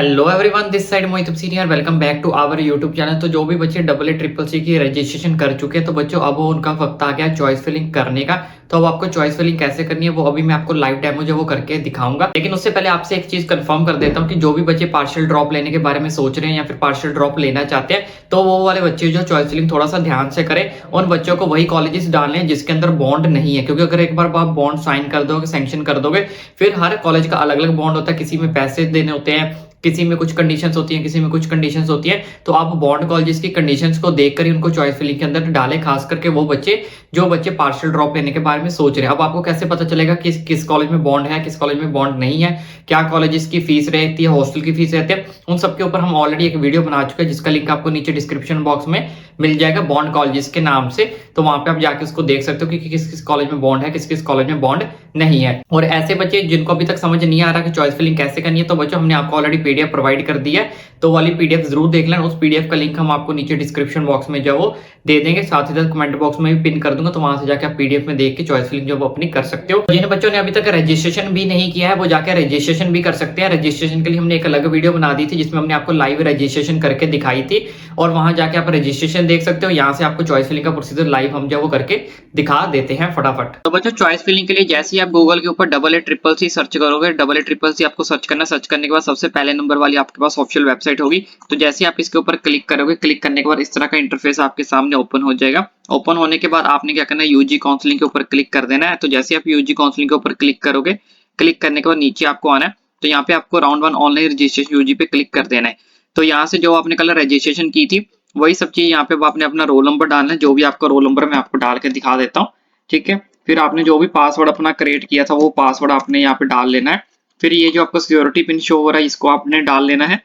Hello everyone, this side Mohit senior. Welcome back to our YouTube channel. तो जो भी बच्चे AA ट्रिपल सी की रजिस्ट्रेशन कर चुके हैं तो बच्चों अब उनका वक्त आ गया चॉइस फिलिंग करने का। तो अब आपको चॉइस फिलिंग कैसे करनी है वो अभी मैं आपको लाइव डेमो जो वो करके दिखाऊंगा। लेकिन उससे पहले आपसे एक चीज कंफर्म कर देता हूँ कि जो भी बच्चे पार्शियल ड्रॉप लेने के बारे में सोच रहे हैं या फिर पार्शियल ड्रॉप लेना चाहते हैं तो वो वाले बच्चे जो चॉइस फिलिंग थोड़ा सा ध्यान से करें। उन बच्चों को वही कॉलेजेस डालने हैं जिसके अंदर बॉन्ड नहीं है, क्योंकि अगर एक बार आप बॉन्ड साइन कर दोगे, सैंक्शन कर दोगे, फिर हर कॉलेज का अलग अलग बॉन्ड होता है। किसी में पैसे देने होते हैं, किसी में कुछ कंडीशंस होती हैं, किसी में कुछ कंडीशंस होती हैं। तो आप बॉन्ड कॉलेजेस की कंडीशंस को देखकर ही उनको चॉइस फिलिंग के अंदर डालें, खास करके वो बच्चे जो बच्चे पार्शियल ड्रॉप लेने के बारे में सोच रहे हैं। अब आपको कैसे पता चलेगा कि किस कॉलेज में बॉन्ड है, किस कॉलेज में बॉन्ड नहीं है, क्या कॉलेजेस की फीस रहती है, हॉस्टल की फीस रहती है, उन सबके ऊपर हम ऑलरेडी एक वीडियो बना चुके हैं जिसका लिंक आपको नीचे डिस्क्रिप्शन बॉक्स में मिल जाएगा, बॉन्ड कॉलेजेस के नाम से। तो वहां पे आप जाके उसको देख सकते हो कि किस किस कॉलेज में बॉन्ड है, किस किस कॉलेज में बॉन्ड नहीं है। और ऐसे बच्चे जिनको अभी तक समझ नहीं आ रहा कि चॉइस फिलिंग कैसे करनी है, तो बच्चों हमने आपको ऑलरेडी पीडीएफ प्रोवाइड कर दी है, तो वाली पीडीएफ जरूर देख लेना। उस पीडीएफ का लिंक हम आपको नीचे डिस्क्रिप्शन बॉक्स में जो वो दे देंगे, साथ ही साथ कमेंट बॉक्स में भी पिन कर दूंगा, तो वहां से जाके आप पीडीएफ में देख के चॉइस फिलिंग जो वो अपनी कर सकते हो। जिन बच्चों ने अभी तक रजिस्ट्रेशन भी नहीं किया है वो जाके रजिस्ट्रेशन भी कर सकते हैं। रजिस्ट्रेशन के लिए हमने एक अलग वीडियो बना दी थी जिसमें हमने आपको लाइव रजिस्ट्रेशन करके दिखाई थी, और वहां जाके आप रजिस्ट्रेशन देख सकते हो। यहाँ से आपको चॉइस फिलिंग का प्रोसीजर लाइव हम जो वो करके दिखा देते हैं फटाफट। तो बच्चों चॉइस फिलिंग के लिए जैसे ही आप गूगल के ऊपर AA ट्रिपल सी सर्च करोगे, AA ट्रिपल सी आपको सर्च करना, सर्च करने के बाद सबसे पहले नंबर वाली आपके पास ऑफिशियल वेबसाइट होगी। तो जैसे ही आप इसके ऊपर क्लिक करोगे, क्लिक करने के बाद इस तरह का इंटरफेस आपके सामने ओपन हो जाएगा। ओपन होने के बाद आपने क्या करना है, यूजी काउंसलिंग के ऊपर क्लिक कर देना है। तो जैसे आप यूजी काउंसलिंग के ऊपर क्लिक करोगे, क्लिक करने के बाद नीचे आपको आना है। तो यहाँ पे आपको राउंड 1 ऑनलाइन रजिस्ट्रेशन यूजी पे क्लिक कर देना है। तो यहाँ से जो आपने कल रजिस्ट्रेशन की थी वही सब चीज यहाँ पे आपने अपना रोल नंबर डालना है, जो भी आपका रोल नंबर मैं आपको डाल के दिखा देता हूँ, ठीक है। फिर आपने जो भी पासवर्ड अपना क्रिएट किया था वो पासवर्ड आपने यहाँ पे डाल लेना है। फिर ये जो आपको सिक्योरिटी पिन शो हो रहा है इसको आपने डाल लेना है।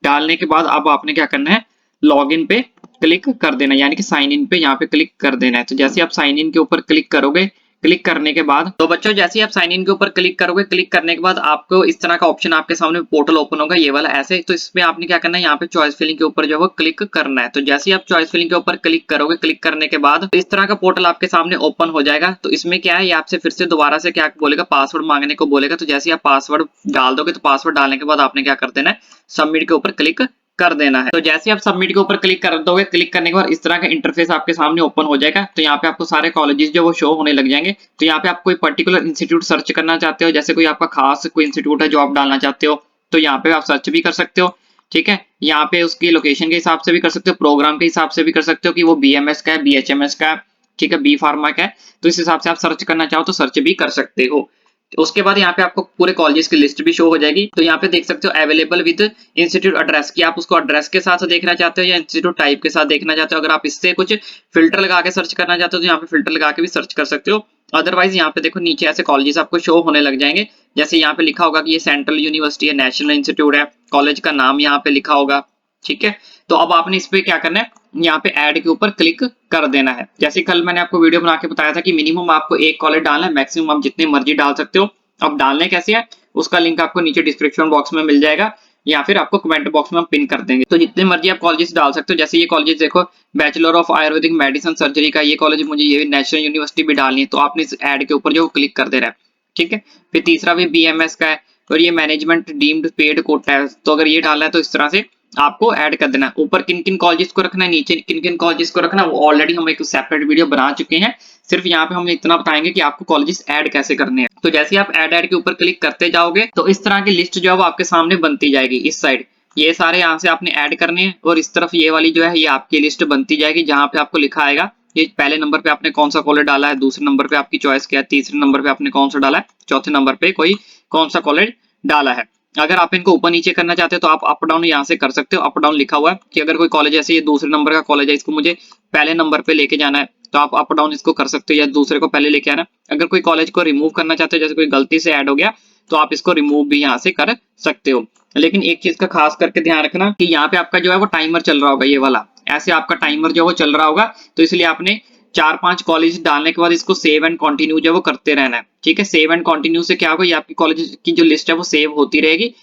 डालने के बाद अब आपने क्या करना है, लॉगिन पे क्लिक कर देना है, यानी कि साइन इन पे यहाँ पे क्लिक कर देना है। तो जैसे आप साइन इन के ऊपर क्लिक करोगे, क्लिक करने के बाद तो बच्चों जैसे ही आप साइन इन के ऊपर क्लिक करोगे, क्लिक करने के बाद आपको इस तरह का ऑप्शन आपके सामने पोर्टल ओपन होगा, ये वाला ऐसे। तो इसमें आपने क्या करना है, यहाँ पे चॉइस फिलिंग के ऊपर जो है क्लिक करना है। तो जैसे ही आप चॉइस फिलिंग के ऊपर क्लिक करोगे, क्लिक करने के बाद तो इस तरह का पोर्टल आपके सामने ओपन हो जाएगा। तो इसमें क्या है, ये आपसे फिर से दोबारा से क्या बोलेगा, पासवर्ड मांगने को बोलेगा। तो जैसे ही आप पासवर्ड डाल दोगे तो पासवर्ड डालने के बाद आपने क्या कर देना है, सबमिट के ऊपर क्लिक कर देना है। तो जैसे आप सबमिट के ऊपर क्लिक कर दोगे, क्लिक करने के बाद इस तरह का इंटरफेस आपके सामने ओपन हो जाएगा। तो यहाँ पे आपको सारे कॉलेजेस जो वो शो होने लग जाएंगे। तो यहाँ पे आप कोई पर्टिकुलर इंस्टीट्यूट सर्च करना चाहते हो, जैसे कोई आपका खास कोई इंस्टीट्यूट है जो आप डालना चाहते हो, तो यहाँ पे आप सर्च भी कर सकते हो, ठीक है। यहाँ पे उसकी लोकेशन के हिसाब से भी कर सकते हो, प्रोग्राम के हिसाब से भी कर सकते हो कि वो BMS का है, BHMS का है, ठीक है, बी फार्मा का है। तो इस हिसाब से आप सर्च करना चाहो तो सर्च भी कर सकते हो। उसके बाद यहाँ पे आपको पूरे कॉलेजेस की लिस्ट भी शो हो जाएगी। तो यहाँ पे देख सकते हो अवेलेबल विद इंस्टीट्यूट एड्रेस, की आप उसको एड्रेस के साथ देखना चाहते हो या इंस्टीट्यूट टाइप के साथ देखना चाहते हो। अगर आप इससे कुछ फिल्टर लगा के सर्च करना चाहते हो तो यहाँ पे फिल्टर लगा के भी सर्च कर सकते हो। अदरवाइज यहाँ पे देखो नीचे ऐसे कॉलेजेस आपको शो होने लग जाएंगे, जैसे यहाँ पे लिखा होगा कि ये सेंट्रल यूनिवर्सिटी है, नेशनल इंस्टीट्यूट है, कॉलेज का नाम यहाँ पे लिखा होगा, ठीक है। तो अब आपने इस पे क्या करना है, यहाँ पे ऐड के ऊपर क्लिक कर देना है। जैसे कल मैंने आपको वीडियो बना के बताया था कि मिनिमम आपको एक कॉलेज डालना है, मैक्सिमम आप जितने मर्जी डाल सकते हो। अब डालने कैसे है उसका लिंक आपको नीचे डिस्क्रिप्शन बॉक्स में मिल जाएगा, या फिर आपको कमेंट बॉक्स में हम पिन कर देंगे। तो जितने मर्जी आप कॉलेजेस डाल सकते हो। जैसे ये कॉलेजेस देखो, bachelor of Ayurvedic medicine surgery का ये कॉलेज, मुझे ये नेशनल यूनिवर्सिटी भी डालनी है, तो आपने इस ऐड के ऊपर जो क्लिक कर देना है, ठीक है। फिर तीसरा भी BMS का है और ये मैनेजमेंट डीम्ड पेड कोटा है, तो अगर ये डालना है तो इस तरह से आपको ऐड कर देना। ऊपर किन किन कॉलेजेस को रखना है, नीचे किन किन कॉलेजेस को रखना है, वो ऑलरेडी हम एक सेपरेट वीडियो बना चुके हैं। सिर्फ यहाँ पे हम इतना बताएंगे कि आपको कॉलेजेस ऐड कैसे करने हैं। तो जैसे आप ऐड के ऊपर क्लिक करते जाओगे तो इस तरह की लिस्ट जो है वो आपके सामने बनती जाएगी। इस साइड ये सारे यहाँ से आपने ऐड करने हैं, और इस तरफ ये वाली जो है ये आपकी लिस्ट बनती जाएगी, जहाँ पे आपको लिखा आएगा ये पहले नंबर पे आपने कौन सा कॉलेज डाला है, दूसरे नंबर पे आपकी चॉइस क्या है, तीसरे नंबर पे आपने कौन सा डाला है, चौथे नंबर पे कोई कौन सा कॉलेज डाला है। अगर आप इनको ऊपर नीचे करना चाहते हो तो आप अप डाउन यहाँ से कर सकते हो। अप डाउन लिखा हुआ है कि अगर कोई कॉलेज ऐसे ये दूसरे नंबर का कॉलेज है, इसको मुझे पहले नंबर पे लेके जाना है, तो आप अप डाउन इसको कर सकते हो, या दूसरे को पहले लेके आना। अगर कोई कॉलेज को रिमूव करना चाहते हो, जैसे कोई गलती से ऐड हो गया, तो आप इसको रिमूव भी यहाँ से कर सकते हो। लेकिन एक चीज का खास करके ध्यान रखना कि यहाँ पे आपका जो है वो टाइमर चल रहा होगा, ये वाला ऐसे आपका टाइमर जो है वो चल रहा होगा। तो इसलिए आपने 4-5 कॉलेज डालने के बाद इसको सेव एंड कंटिन्यू जो है वो करते रहना है, ठीक है। सेव एंड कंटिन्यू से क्या होगा, ये आपकी कॉलेज की जो लिस्ट है वो सेव होती रहेगी,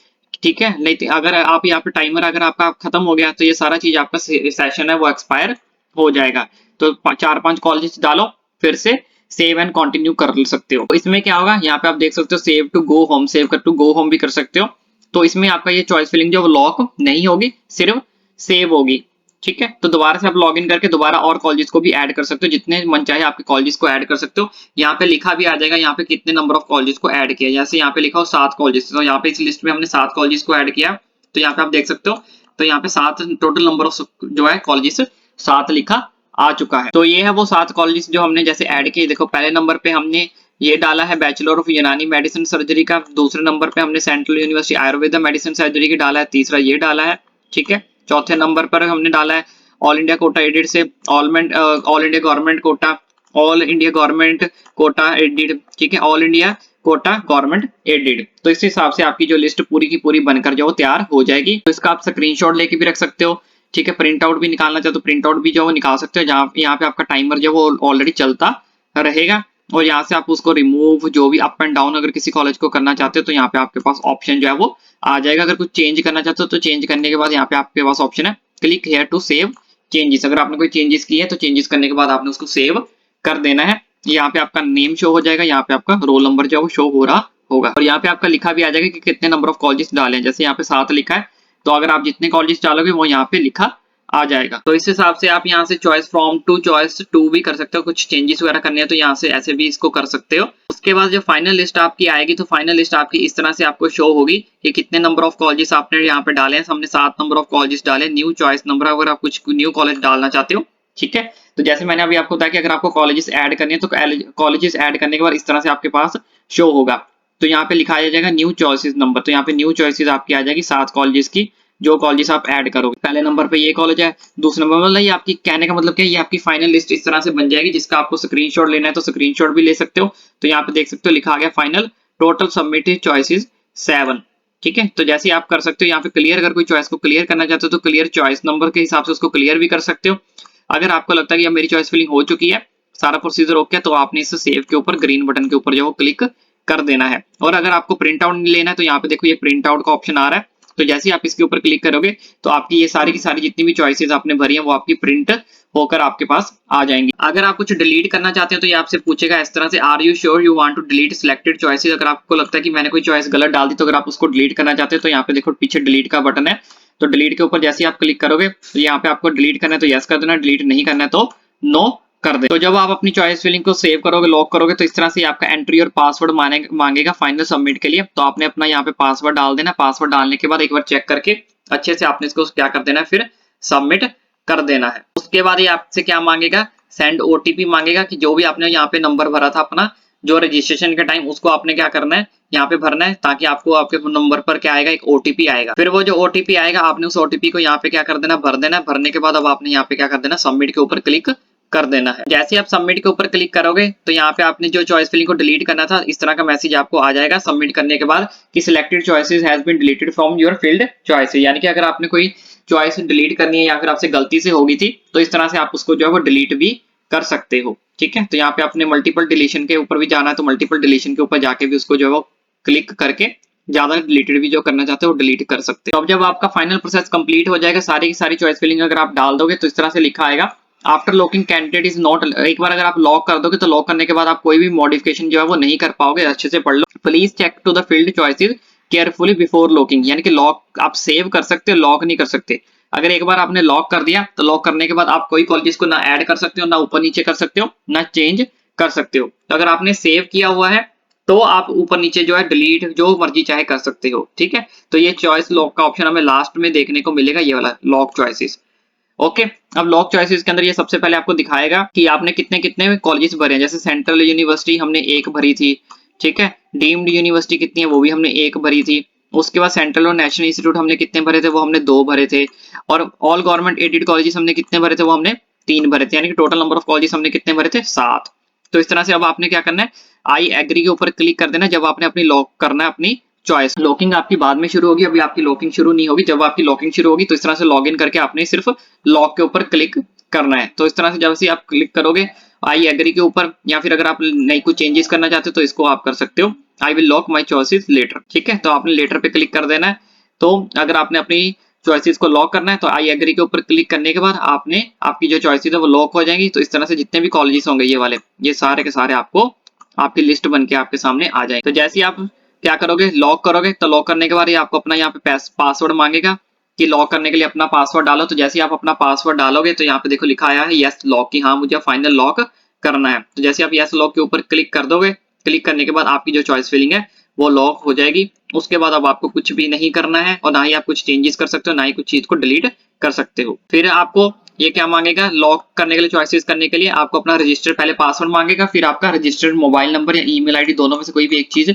ठीक है। नहीं अगर आप यहाँ पे टाइमर अगर आपका खत्म हो गया तो ये सारा चीज आपका सेशन है वो एक्सपायर हो जाएगा। तो 4-5 कॉलेज डालो, फिर से सेव एंड कंटिन्यू कर सकते हो। तो इसमें क्या होगा, यहाँ पे आप देख सकते हो save to go home, save कर टू गो होम भी कर सकते हो, तो इसमें आपका ये चॉइस फिलिंग जो लॉक नहीं होगी, सिर्फ सेव होगी। ठीक है, तो दोबारा से आप लॉगिन करके दोबारा और कॉलेजेस को भी ऐड कर सकते हो, जितने मन चाहे आपके कॉलेजेस को ऐड कर सकते हो। यहाँ पे लिखा भी आ जाएगा यहाँ पे कितने नंबर ऑफ कॉलेजेस को ऐड किया, जैसे यहाँ पे लिखा हो 7 कॉलेजेस, तो यहाँ पे इस लिस्ट में हमने 7 कॉलेजेस को ऐड किया, तो यहाँ पे आप देख सकते हो, तो यहाँ पे 7 टोटल नंबर ऑफ जो है कॉलेजेस 7 लिखा आ चुका है। तो ये है वो 7 कॉलेजेस जो हमने जैसे ऐड किए। देखो पहले नंबर पे हमने ये डाला है बैचलर ऑफ यूनानी मेडिसिन सर्जरी का, दूसरे नंबर पे हमने central university Ayurveda medicine surgery की डाला है, तीसरा ये डाला है। ठीक है, चौथे नंबर पर हमने डाला है ऑल इंडिया कोटा एडेड से all India government quota, all India government quota aided. ठीक है, all India quota government aided. तो इस हिसाब से आपकी जो लिस्ट पूरी की पूरी बनकर जो तैयार हो जाएगी। तो इसका आप स्क्रीनशॉट लेके भी रख सकते हो। ठीक है, प्रिंट आउट भी निकालना चाहे तो प्रिंट आउट भी जो निकाल सकते हो, जहाँ यहाँ पे आपका टाइमर जो वो ऑलरेडी चलता रहेगा, और यहाँ से आप उसको रिमूव जो भी अप एंड डाउन अगर किसी कॉलेज को करना चाहते हो तो यहाँ पे आपके पास ऑप्शन जो है वो आ जाएगा। अगर कुछ चेंज करना चाहते हो तो चेंज करने के बाद यहाँ पे आपके पास ऑप्शन है click here to save changes. अगर आपने कोई चेंजेस किए तो चेंजेस करने के बाद आपने उसको सेव कर देना है। यहाँ पे आपका नेम शो हो जाएगा, यहाँ पे आपका रोल नंबर जो है वो शो हो रहा होगा, और यहाँ पे आपका लिखा भी आ जाएगा कि कितने नंबर ऑफ कॉलेजेस डाले हैं। जैसे यहाँ पे 7 लिखा है, तो अगर आप जितने कॉलेजेस डालोगे वो यहाँ पे लिखा आ जाएगा। तो इस हिसाब से आप यहाँ से choice from to choice to भी कर सकते हो, कुछ चेंजेस वगैरह करने हैं तो यहाँ से ऐसे भी इसको कर सकते हो। उसके बाद जो फाइनल लिस्ट आपकी आएगी, तो फाइनल लिस्ट आपकी इस तरह से आपको शो होगी कि कितने नंबर ऑफ कॉलेजेस आपने यहाँ पे डाले हैं। हमने 7 नंबर ऑफ कॉलेजेस डाले, न्यू चॉइस नंबर अगर आप कुछ न्यू कॉलेज डालना चाहते हो। ठीक है, तो जैसे मैंने अभी आपको बताया कि अगर आपको कॉलेजेस ऐड करने हैं तो कॉलेजेस ऐड करने के बाद इस तरह से आपके पास शो होगा। तो यहाँ पे लिखा आ जाएगा न्यू चॉइसेस नंबर, तो यहाँ पे न्यू चॉइसेस आपकी आ जाएगी 7 कॉलेजेस की, जो कॉलेजेस आप ऐड करोगे। पहले नंबर पे ये कॉलेज है, दूसरे नंबर मतलब ये आपकी कहने का मतलब क्या है, ये आपकी फाइनल लिस्ट इस तरह से बन जाएगी। जिसका आपको स्क्रीनशॉट लेना है तो स्क्रीनशॉट भी ले सकते हो। तो यहाँ पे देख सकते हो लिखा आ गया फाइनल टोटल सबमिटेड चॉइसेस 7। ठीक है, तो जैसे आप कर सकते हो यहाँ पे क्लियर, अगर कोई चॉइस को क्लियर करना चाहते हो तो क्लियर चॉइस नंबर के हिसाब से उसको क्लियर भी कर सकते हो। अगर आपको लगता है कि मेरी चॉइस फिलिंग हो चुकी है, सारा प्रोसीजर ओके है, तो आपने इस सेव के ऊपर ग्रीन बटन के ऊपर जो है क्लिक कर देना है। और अगर आपको प्रिंट आउट लेना है तो यहाँ पे देखो ये प्रिंट आउट का ऑप्शन आ रहा है, तो जैसे ही आप इसके ऊपर क्लिक करोगे तो आपकी ये सारी की सारी जितनी भी चॉइसेस आपने भरी है वो आपकी प्रिंट होकर आपके पास आ जाएंगी। अगर आप कुछ डिलीट करना चाहते हो तो ये आपसे पूछेगा इस तरह से, are you sure you want to delete selected choices. अगर आपको लगता है कि मैंने कोई चॉइस गलत डाल दी, तो अगर आप उसको डिलीट करना चाहते हो तो यहाँ पे देखो पीछे डिलीट का बटन है, तो डिलीट के ऊपर जैसे ही आप क्लिक करोगे तो यहाँ पे आपको डिलीट करना है तो यस कर देना, डिलीट नहीं करना है तो नो कर दे। तो जब आप अपनी चॉइस फिलिंग को सेव करोगे, लॉक करोगे, तो इस तरह से आपका एंट्री और पासवर्ड मांगेगा फाइनल सबमिट के लिए। तो आपने अपना यहाँ पे पासवर्ड डाल देना, पासवर्ड डालने के बाद एक बार चेक करके अच्छे से आपने इसको क्या कर देना है, फिर सबमिट कर देना है। उसके बाद ये आपसे क्या मांगेगा, सेंड ओटीपी मांगेगा, कि जो भी आपने यहाँ पे नंबर भरा था अपना जो रजिस्ट्रेशन के टाइम, उसको आपने क्या करना है यहाँ पे भरना है, ताकि आपको आपके नंबर पर क्या आएगा, एक ओटीपी आएगा। फिर वो जो ओटीपी आएगा आपने उस ओटीपी को यहाँ पे क्या कर देना, भर देना। भरने के बाद अब आपने यहाँ पे क्या कर देना, सबमिट के ऊपर क्लिक कर देना है। जैसे आप सबमिट के ऊपर क्लिक करोगे तो यहाँ पे आपने जो चॉइस फिलिंग को डिलीट करना था, इस तरह का मैसेज आपको आ जाएगा सबमिट करने के बाद कि selected choices has been deleted from your field choices. यानी कि अगर आपने कोई चॉइस डिलीट करनी है या फिर आपसे गलती से होगी थी, तो इस तरह से आप उसको जो है वो डिलीट भी कर सकते हो। ठीक है, तो यहाँ पे आपने मल्टीपल डिलीशन के ऊपर भी जाना है, तो मल्टीपल डिलीशन के ऊपर जाके भी उसको जो है वो क्लिक करके ज्यादा डिलीटेड भी जो करना चाहते हो डिलीट कर सकते हो। तो अब जब आपका फाइनल प्रोसेस कंप्लीट हो जाएगा, सारी की सारी चॉइस फिलिंग अगर आप डाल दोगे तो इस तरह से लिखा आएगा after locking candidate is not. एक बार अगर आप लॉक कर दोगे तो लॉक करने के बाद आप कोई भी मॉडिफिकेशन जो है वो नहीं कर पाओगे। अच्छे से पढ़ लो, please check to the field choices carefully before locking. यानी कि लॉक आप सेव कर सकते हो, लॉक नहीं कर सकते। अगर एक बार आपने लॉक कर दिया तो लॉक करने के बाद आप कोई कॉलेजेस को ना ऐड कर सकते हो, ना ऊपर नीचे कर सकते हो, ना चेंज कर सकते हो। तो अगर आपने सेव किया हुआ है तो आप ऊपर नीचे जो है डिलीट जो मर्जी चाहे कर सकते हो। ठीक है, तो ये चॉइस लॉक का ऑप्शन हमें लास्ट में देखने को मिलेगा, ये वाला लॉक चॉइसेस। ओके, अब लॉक चॉइसेस के अंदर ये सबसे पहले आपको दिखाएगा कि आपने कितने कितने कॉलेजेस भरे हैं। जैसे सेंट्रल यूनिवर्सिटी हमने 1 भरी थी। ठीक है, डीम्ड यूनिवर्सिटी कितनी है, वो भी हमने 1 भरी थी। उसके बाद सेंट्रल और नेशनल इंस्टीट्यूट हमने कितने भरे थे, वो हमने 2 भरे थे। और ऑल गवर्नमेंट एडेड कॉलेजेस हमने कितने भरे थे, वो हमने 3 भरे थे। यानी कि टोटल नंबर ऑफ कॉलेजेस हमने कितने भरे थे, 7। तो इस तरह से अब आपने क्या करना है, आई एग्री के ऊपर क्लिक कर देना जब आपने अपनी लॉक करना है अपनी चॉइस। लॉकिंग आपकी बाद में शुरू होगी, अभी आपकी लॉकिंग शुरू नहीं होगी। जब आपकी लॉकिंग शुरू होगी तो इस तरह से लॉगिन करके आपने सिर्फ लॉक के ऊपर क्लिक करना है। तो इस तरह से जब से आप क्लिक करोगे आई एग्री के ऊपर, या फिर अगर आप नई कुछ चेंजेस करना चाहते हो तो इसको आप कर सकते हो, I will lock my choices later. ठीक है, तो आपने लेटर पे क्लिक कर देना है। तो अगर आपने अपनी चॉइसेस को लॉक करना है तो आई एग्री के ऊपर क्लिक करने के बाद आपने आपकी जो चॉइसेस है वो लॉक हो जाएंगी। तो इस तरह से जितने भी कॉलेजेस होंगे ये वाले, ये सारे के सारे आपको आपकी लिस्ट बन के आपके सामने आ जाएंगे। तो जैसे ही आप क्या करोगे, लॉक करोगे। तो लॉक करने के बाद ये आपको अपना यहाँ पे पासवर्ड मांगेगा कि लॉक करने के लिए अपना पासवर्ड डालो। तो जैसे ही आप अपना पासवर्ड डालोगे तो यहाँ पे देखो लिखा आया है यस लॉक, की हाँ मुझे फाइनल लॉक करना है। तो जैसे आप यस लॉक के ऊपर क्लिक कर दोगे, क्लिक करने के बाद आपकी जो चॉइस फिलिंग है वो लॉक हो जाएगी। उसके बाद अब आपको कुछ भी नहीं करना है और ना ही आप कुछ चेंजेस कर सकते हो, ना ही कुछ चीज को डिलीट कर सकते हो। फिर आपको ये क्या मांगेगा, लॉक करने के लिए चॉइसेस करने के लिए आपको अपना रजिस्टर्ड पहले पासवर्ड मांगेगा, फिर आपका रजिस्टर्ड मोबाइल नंबर या ईमेल आईडी दोनों में से कोई भी एक चीज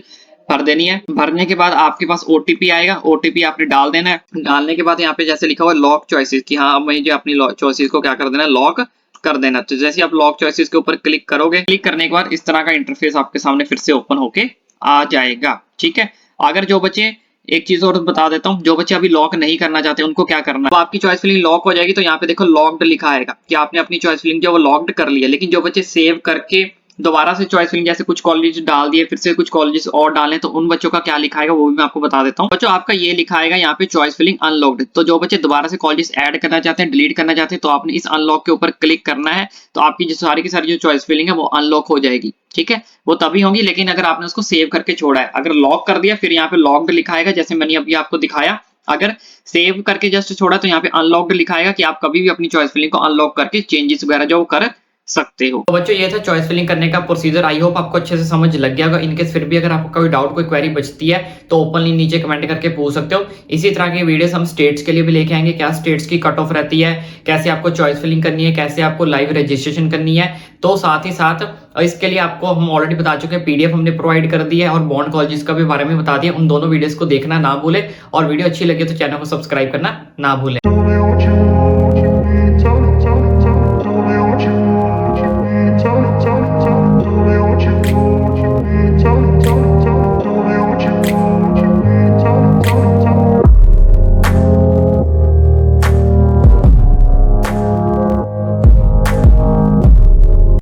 भर देनी है। भरने के बाद आपके पास ओटीपी आएगा, ओटीपी आपने डाल देना है। डालने के बाद यहाँ पे जैसे लिखा हुआ है लॉक चॉइसेस की हाँ अब मुझे अपनी चॉइसेस को क्या कर देना है, लॉक कर देना। तो जैसे आप लॉक चॉइसेस के ऊपर क्लिक करोगे, क्लिक करने के बाद इस तरह का इंटरफेस आपके सामने फिर से ओपन होके आ जाएगा। ठीक है, अगर जो बच्चे, एक चीज और बता देता हूँ, जो बच्चे अभी लॉक नहीं करना चाहते उनको क्या करना है, तो आपकी चॉइस फिलिंग लॉक हो जाएगी। तो यहाँ पे देखो लॉक्ड लिखा आएगा कि आपने अपनी चॉइस फिलिंग जो वो लॉक्ड कर लिया। लेकिन जो बच्चे सेव करके दोबारा से चॉइस फिलिंग जैसे कुछ कॉलेज डाल दिए फिर से कुछ कॉलेजेस और डालें, तो उन बच्चों का क्या लिखा आएगा वो भी मैं आपको बता देता हूँ। बच्चों आपका ये लिखा आएगा यहाँ पे चॉइस फिलिंग अनलॉक्ड। तो जो बच्चे दोबारा से कॉलेजेस ऐड करना चाहते हैं, डिलीट करना चाहते हैं, तो आपने इस अनलॉक के ऊपर क्लिक करना है। तो आपकी जो सारी की सारी जो चॉइस फिलिंग है वो अनलॉक हो जाएगी। ठीक है, वो तभी होगी लेकिन अगर आपने उसको सेव करके छोड़ा है। अगर लॉक कर दिया फिर यहाँ पे लॉक्ड लिखा आएगा जैसे मैंने अभी आपको दिखाया। अगर सेव करके जस्ट छोड़ा तो यहाँ पे अनलॉक्ड लिखाएगा कि आप कभी भी अपनी चॉइस फिलिंग को अनलॉक करके चेंजेस वगैरह जो कर सकते हो। तो बच्चों ये था चॉइस फिलिंग करने का प्रोसीजर। आई होप आपको अच्छे से समझ लग गया होगा। इनकेस फिर भी अगर आपको कोई डाउट, कोई क्वेरी बचती है तो ओपनली नीचे कमेंट करके पूछ सकते हो। इसी तरह के वीडियोस हम स्टेट्स के लिए भी लेके आएंगे, क्या स्टेट्स की कट ऑफ रहती है, कैसे आपको चॉइस फिलिंग करनी है, कैसे आपको लाइव रजिस्ट्रेशन करनी है। तो साथ ही साथ इसके लिए आपको हम ऑलरेडी बता चुके हैं, पीडीएफ हमने प्रोवाइड कर दी है और बॉन्ड कॉलेजेस का भी बारे में बता दिया। उन दोनों वीडियोस को देखना ना भूले और वीडियो अच्छी लगे तो चैनल को सब्सक्राइब करना ना भूले।